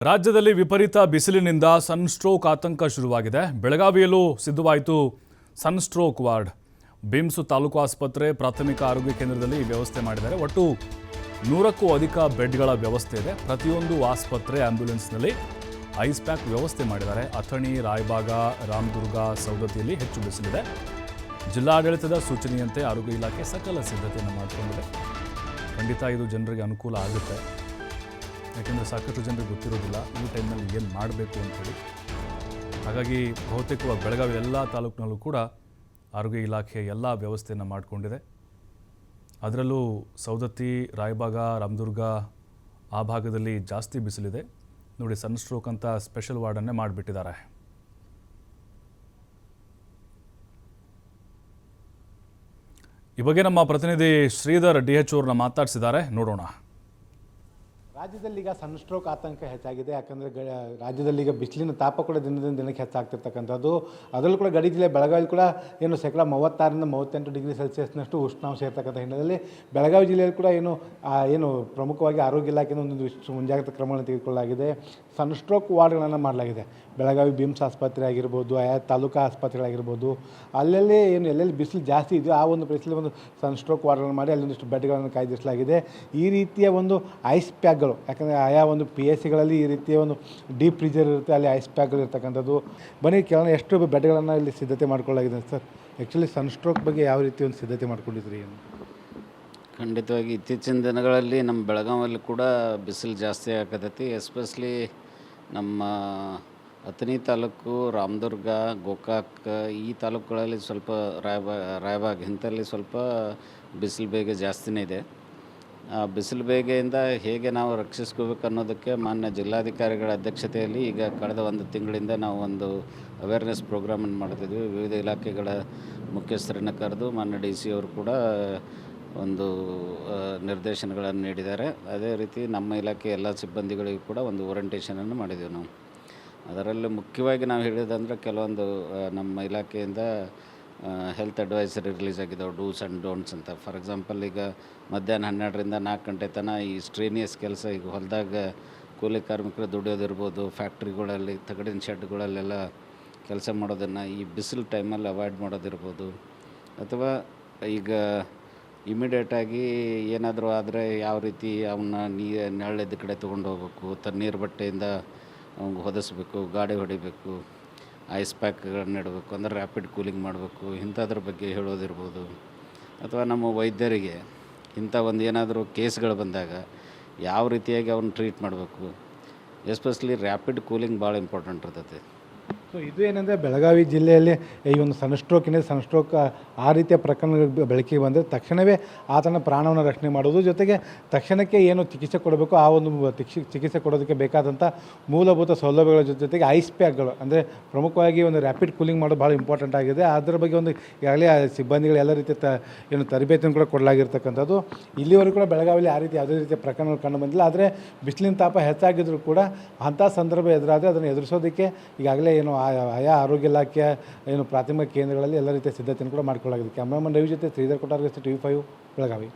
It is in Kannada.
ರಾಜ್ಯದಲ್ಲಿ ವಿಪರೀತ ಬಿಸಿಲಿನಿಂದ ಸನ್ಸ್ಟ್ರೋಕ್ ಆತಂಕ ಶುರುವಾಗಿದೆ. ಬೆಳಗಾವಿಯಲ್ಲೂ ಸಿದ್ಧವಾಯಿತು ಸನ್ಸ್ಟ್ರೋಕ್ ವಾರ್ಡ್. ಬಿಮ್ಸ್ ತಾಲೂಕು ಆಸ್ಪತ್ರೆ ಪ್ರಾಥಮಿಕ ಆರೋಗ್ಯ ಕೇಂದ್ರದಲ್ಲಿ ವ್ಯವಸ್ಥೆ ಮಾಡಿದ್ದಾರೆ. ಒಟ್ಟು 100ಕ್ಕೂ ಅಧಿಕ ಬೆಡ್ಗಳ ವ್ಯವಸ್ಥೆ ಇದೆ. ಪ್ರತಿಯೊಂದು ಆಸ್ಪತ್ರೆ ಆಂಬ್ಯುಲೆನ್ಸ್ನಲ್ಲಿ ಐಸ್ ಪ್ಯಾಕ್ ವ್ಯವಸ್ಥೆ ಮಾಡಿದ್ದಾರೆ. ಅಥಣಿ, ರಾಯಬಾಗ, ರಾಮದುರ್ಗ, ಸೌದತ್ತಿಯಲ್ಲಿ ಹೆಚ್ಚು ಬಿಸಿಲಿದೆ. ಜಿಲ್ಲಾಡಳಿತದ ಸೂಚನೆಯಂತೆ ಆರೋಗ್ಯ ಇಲಾಖೆ ಸಕಲ ಸಿದ್ಧತೆಯನ್ನು ಮಾಡಿಕೊಂಡಿದೆ. ಖಂಡಿತ ಇದು ಜನರಿಗೆ ಅನುಕೂಲ ಆಗುತ್ತೆ. ಯಾಕೆಂದರೆ ಸಾಕಷ್ಟು ಜನರಿಗೆ ಗೊತ್ತಿರೋದಿಲ್ಲ ಈ ಟೈಮ್ನಲ್ಲಿ ಏನು ಮಾಡಬೇಕು ಅಂಥೇಳಿ. ಹಾಗಾಗಿ ಬಹುತೇಕವಾಗಿ ಬೆಳಗಾವಿ ಎಲ್ಲ ತಾಲೂಕಿನಲ್ಲೂ ಕೂಡ ಆರೋಗ್ಯ ಇಲಾಖೆ ಎಲ್ಲ ವ್ಯವಸ್ಥೆಯನ್ನು ಮಾಡಿಕೊಂಡಿದೆ. ಅದರಲ್ಲೂ ಸೌದತ್ತಿ, ರಾಯಬಾಗ, ರಾಮದುರ್ಗ ಆ ಭಾಗದಲ್ಲಿ ಜಾಸ್ತಿ ಬಿಸಿಲಿದೆ. ನೋಡಿ, ಸನ್ಸ್ಟ್ರೋಕ್ ಅಂತ ಸ್ಪೆಷಲ್ ವಾರ್ಡನ್ನೇ ಮಾಡಿಬಿಟ್ಟಿದ್ದಾರೆ. ಈ ಬಗ್ಗೆ ನಮ್ಮ ಪ್ರತಿನಿಧಿ ಶ್ರೀಧರ್ DH ಅವ್ರನ್ನ ಮಾತಾಡಿಸಿದ್ದಾರೆ, ನೋಡೋಣ. ರಾಜ್ಯದಲ್ಲಿ ಈಗ ಸನ್ಸ್ಟ್ರೋಕ್ ಆತಂಕ ಹೆಚ್ಚಾಗಿದೆ. ಯಾಕಂದರೆ ರಾಜ್ಯದಲ್ಲಿ ಈಗ ಬಿಸಿಲಿನ ತಾಪ ಕೂಡ ದಿನದಿಂದ ದಿನಕ್ಕೆ ಹೆಚ್ಚಾಗ್ತಿರ್ತಕ್ಕಂಥದ್ದು. ಅದರಲ್ಲೂ ಕೂಡ ಗಡಿ ಜಿಲ್ಲೆ ಬೆಳಗಾವಿ ಕೂಡ ಏನು 36ರಿಂದ 38 ಡಿಗ್ರಿ ಸೆಲ್ಸಿಯಸ್ನಷ್ಟು ಉಷ್ಣಾಂಶ ಇರ್ತಕ್ಕಂಥ ಹಿನ್ನೆಲೆಯಲ್ಲಿ ಬೆಳಗಾವಿ ಜಿಲ್ಲೆಯಲ್ಲಿ ಕೂಡ ಏನು ಪ್ರಮುಖವಾಗಿ ಆರೋಗ್ಯ ಇಲಾಖೆಯಿಂದ ಒಂದೊಂದು ಮುಂಜಾಗ್ರತಾ ಕ್ರಮಗಳನ್ನು ತೆಗೆದುಕೊಳ್ಳಲಾಗಿದೆ. ಸನ್ಸ್ಟ್ರೋಕ್ ವಾರ್ಡ್ಗಳನ್ನು ಮಾಡಲಾಗಿದೆ. ಬೆಳಗಾವಿ ಬಿಮ್ಸ್ ಆಸ್ಪತ್ರೆ ಆಗಿರ್ಬೋದು, ಆಯಾ ತಾಲೂಕಾ ಆಸ್ಪತ್ರೆಗಳಾಗಿರ್ಬೋದು, ಅಲ್ಲಲ್ಲಿ ಎಲ್ಲೆಲ್ಲಿ ಬಿಸಿಲು ಜಾಸ್ತಿ ಇದೆಯೋ ಆ ಒಂದು ಪ್ಲೇಸಲ್ಲಿ ಒಂದು ಸನ್ಸ್ಟ್ರೋಕ್ ವಾರ್ಡ್ಗಳನ್ನು ಮಾಡಿ ಅಲ್ಲೊಂದಿಷ್ಟು ಬೆಡ್ಗಳನ್ನು ಕಾಯ್ದಿರಿಸಲಾಗಿದೆ. ಈ ರೀತಿಯ ಒಂದು ಐಸ್ ಪ್ಯಾಕ್ಗಳು, ಯಾಕಂದರೆ ಆಯಾ ಒಂದು PSCಗಳಲ್ಲಿ ಈ ರೀತಿಯ ಒಂದು ಡೀಪ್ ಫ್ರೀಜರ್ ಇರುತ್ತೆ, ಅಲ್ಲಿ ಐಸ್ ಪ್ಯಾಕ್ಗಳು ಇರ್ತಕ್ಕಂಥದ್ದು. ಬನ್ನಿ ಕೇಳೋಣ, ಎಷ್ಟು ಬೆಡ್ಗಳನ್ನು ಇಲ್ಲಿ ಸಿದ್ಧತೆ ಮಾಡ್ಕೊಳ್ಳಲಾಗಿದೆ ಸರ್? ಆ್ಯಕ್ಚುಲಿ ಸನ್ಸ್ಟ್ರೋಕ್ ಬಗ್ಗೆ ಯಾವ ರೀತಿ ಒಂದು ಸಿದ್ಧತೆ ಮಾಡ್ಕೊಂಡಿದ್ರಿ? ಖಂಡಿತವಾಗಿ ಇತ್ತೀಚಿನ ದಿನಗಳಲ್ಲಿ ನಮ್ಮ ಬೆಳಗಾವಿಯಲ್ಲಿ ಕೂಡ ಬಿಸಿಲು ಜಾಸ್ತಿ ಆಗತೈತಿ. ಎಸ್ಪೆಷಲಿ ನಮ್ಮ ಅಥಣಿ ತಾಲೂಕು, ರಾಮದುರ್ಗ, ಗೋಕಾಕ್ ಈ ತಾಲೂಕುಗಳಲ್ಲಿ ಸ್ವಲ್ಪ ರಾಯಬಾಗ್ ಇಂಥಲ್ಲಿ ಸ್ವಲ್ಪ ಬಿಸಿಲು ಬೇಗ ಜಾಸ್ತಿನೇ ಇದೆ. ಬಿಸಿಲು ಬೇಗೆಯಿಂದ ಹೇಗೆ ನಾವು ರಕ್ಷಿಸ್ಕೋಬೇಕು ಅನ್ನೋದಕ್ಕೆ ಮಾನ್ಯ ಜಿಲ್ಲಾಧಿಕಾರಿಗಳ ಅಧ್ಯಕ್ಷತೆಯಲ್ಲಿ ಈಗ ಕಳೆದ ಒಂದು ತಿಂಗಳಿಂದ ನಾವು ಒಂದು ಅವೇರ್ನೆಸ್ ಪ್ರೋಗ್ರಾಮನ್ನು ಮಾಡ್ತಿದ್ವಿ. ವಿವಿಧ ಇಲಾಖೆಗಳ ಮುಖ್ಯಸ್ಥರನ್ನು ಕರೆದು ಮಾನ್ಯ DC ಅವರು ಕೂಡ ಒಂದು ನಿರ್ದೇಶನಗಳನ್ನು ನೀಡಿದ್ದಾರೆ. ಅದೇ ರೀತಿ ನಮ್ಮ ಇಲಾಖೆ ಎಲ್ಲ ಸಿಬ್ಬಂದಿಗಳಿಗೂ ಕೂಡ ಒಂದು ಓರಿಯಂಟೇಷನನ್ನು ಮಾಡಿದ್ದೀವಿ ನಾವು. ಅದರಲ್ಲಿ ಮುಖ್ಯವಾಗಿ ನಾವು ಹೇಳಿದಂದರೆ ಕೆಲವೊಂದು ನಮ್ಮ ಇಲಾಖೆಯಿಂದ ಹೆಲ್ತ್ ಅಡ್ವೈಸರಿ ರಿಲೀಸ್ ಆಗಿದ್ದಾವೆ, ಡೂಸ್ ಆ್ಯಂಡ್ ಡೋಂಟ್ಸ್ ಅಂತ. ಫಾರ್ ಎಕ್ಸಾಂಪಲ್, ಈಗ ಮಧ್ಯಾಹ್ನ 12ರಿಂದ 4 ಗಂಟೆ ತನಕ ಈ ಸ್ಟ್ರೇನಿಯಸ್ ಕೆಲಸ, ಈಗ ಹೊಲದಾಗ ಕೂಲಿ ಕಾರ್ಮಿಕರು ದುಡಿಯೋದಿರ್ಬೋದು, ಫ್ಯಾಕ್ಟ್ರಿಗಳಲ್ಲಿ ತಗಡಿನ ಶೆಡ್ಗಳಲ್ಲೆಲ್ಲ ಕೆಲಸ ಮಾಡೋದನ್ನು ಈ ಬಿಸಿಲು ಟೈಮಲ್ಲಿ ಅವಾಯ್ಡ್ ಮಾಡೋದಿರ್ಬೋದು. ಅಥವಾ ಈಗ ಇಮಿಡಿಯೇಟಾಗಿ ಏನಾದರೂ ಆದರೆ ಯಾವ ರೀತಿ ಅವನ್ನ ನೆರಳಿದ್ದ ಕಡೆ ತೊಗೊಂಡು ಹೋಗ್ಬೇಕು, ತಣ್ಣೀರು ಬಟ್ಟೆಯಿಂದ ಅವ್ನಿಗೆ ಹೊದಿಸ್ಬೇಕು, ಗಾಡಿ ಹೊಡಿಬೇಕು, ಐಸ್ ಪ್ಯಾಕ್ಗಳನ್ನ ಇಡಬೇಕು, ಅಂದರೆ ರ್ಯಾಪಿಡ್ ಕೂಲಿಂಗ್ ಮಾಡಬೇಕು, ಇಂಥದ್ರ ಬಗ್ಗೆ ಹೇಳೋದಿರ್ಬೋದು. ಅಥವಾ ನಮ್ಮ ವೈದ್ಯರಿಗೆ ಇಂಥ ಒಂದು ಏನಾದರೂ ಕೇಸ್ಗಳು ಬಂದಾಗ ಯಾವ ರೀತಿಯಾಗಿ ಅವ್ನ ಟ್ರೀಟ್ ಮಾಡಬೇಕು. ಎಸ್ಪೆಷಲಿ ರ್ಯಾಪಿಡ್ ಕೂಲಿಂಗ್ ಭಾಳ ಇಂಪಾರ್ಟೆಂಟ್ ಇರ್ತೈತೆ. ಸೊ ಇದು ಏನಂದರೆ ಬೆಳಗಾವಿ ಜಿಲ್ಲೆಯಲ್ಲಿ ಈ ಒಂದು ಸನ್ಸ್ಟ್ರೋಕ್ ಆ ರೀತಿಯ ಪ್ರಕರಣಗಳು ಬೆಳಕಿಗೆ ಬಂದರೆ ತಕ್ಷಣವೇ ಆತನ ಪ್ರಾಣವನ್ನು ರಕ್ಷಣೆ ಮಾಡೋದು, ಜೊತೆಗೆ ತಕ್ಷಣಕ್ಕೆ ಏನು ಚಿಕಿತ್ಸೆ ಕೊಡಬೇಕು ಆ ಒಂದು ಚಿಕಿತ್ಸೆ ಕೊಡೋದಕ್ಕೆ ಬೇಕಾದಂಥ ಮೂಲಭೂತ ಸೌಲಭ್ಯಗಳ ಜೊತೆಗೆ ಐಸ್ ಪ್ಯಾಕ್ಗಳು, ಅಂದರೆ ಪ್ರಮುಖವಾಗಿ ಒಂದು ರ್ಯಾಪಿಡ್ ಕೂಲಿಂಗ್ ಮಾಡೋದು ಭಾಳ ಇಂಪಾರ್ಟೆಂಟ್ ಆಗಿದೆ. ಅದರ ಬಗ್ಗೆ ಒಂದು ಈಗಾಗಲೇ ಸಿಬ್ಬಂದಿಗಳು ಎಲ್ಲ ರೀತಿಯ ಏನು ತರಬೇತಿಯನ್ನು ಕೂಡ ಕೊಡಲಾಗಿರ್ತಕ್ಕಂಥದ್ದು. ಇಲ್ಲಿವರೆಗೂ ಕೂಡ ಬೆಳಗಾವಿಯಲ್ಲಿ ಆ ರೀತಿ ಯಾವುದೇ ರೀತಿಯ ಪ್ರಕರಣಗಳು ಕಂಡು ಬಂದಿಲ್ಲ. ಆದರೆ ಬಿಸಿಲಿನ ತಾಪ ಹೆಚ್ಚಾಗಿದ್ದರೂ ಕೂಡ ಅಂಥ ಸಂದರ್ಭ ಎದುರಾದರೆ ಅದನ್ನು ಎದುರಿಸೋದಕ್ಕೆ ಈಗಾಗಲೇ ಏನು ಆಯಾ ಆರೋಗ್ಯ ಇಲಾಖೆಯ ಪ್ರಾಥಮಿಕ ಕೇಂದ್ರಗಳಲ್ಲಿ ಎಲ್ಲ ರೀತಿಯ ಸಿದ್ಧತೆಯನ್ನು ಕೂಡ ಮಾಡಿಕೊಳ್ಳಲಾಗಿದೆ. ಕ್ಯಾಮ್ರಾಮನ್ ರವಿ ಜೊತೆ ಶ್ರೀಧರ್ ಕೊಟ್ಟಾರ್, TV5 ಬೆಳಗಾವಿ.